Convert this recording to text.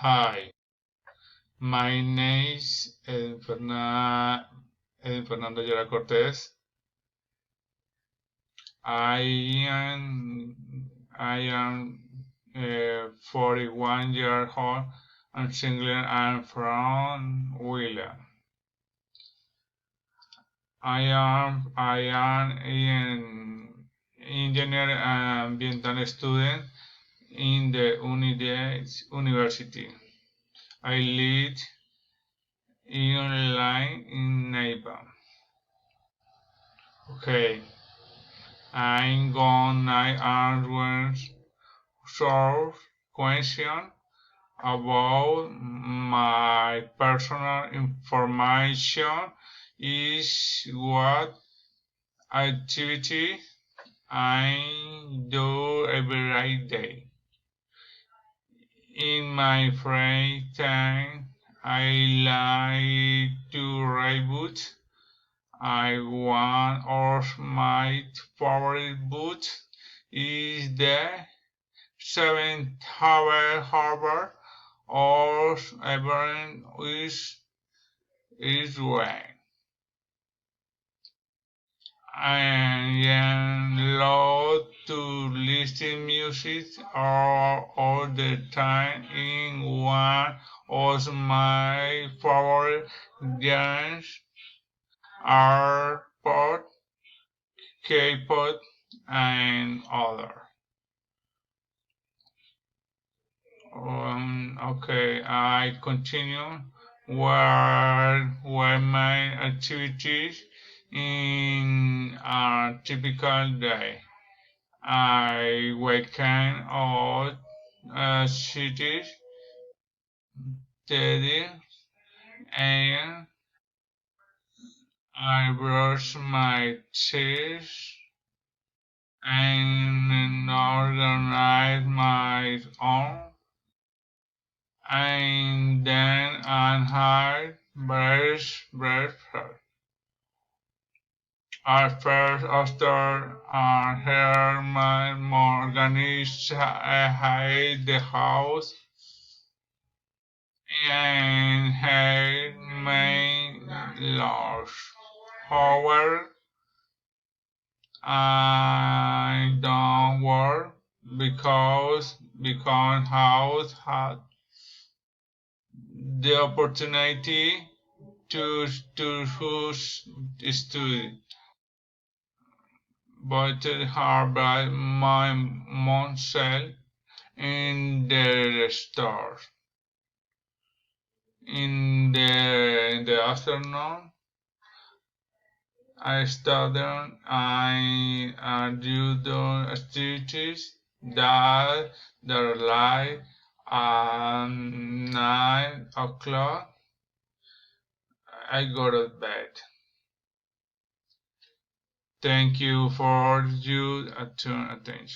Hi, my name is Fernando Llera Cortés. I am 41 years old. I'm single and from William. I am an engineer and ambiental student in the university. I live in online in Neighbor. Okay, I'm gonna answer short question about my personal information is what activity I do every day. In my free time, I like to write books. One of my favorite books is the 7 Hour Harbor or Everyone is right. I am allowed to listen music all the time in one of my favorite genres are pop, K-pop, and other. Okay, I continue where my activities in a typical day. I wake up cities, steady, and I brush my teeth and organize my own, and then I had breakfast. At first, after her my organized, I hide the house and had my lunch. However, I don't work because house had the opportunity to choose study, but hard by my myself in the store. In the afternoon, I studied. I do the activities that are like at 9 o'clock. I go to bed. Thank you for your attention.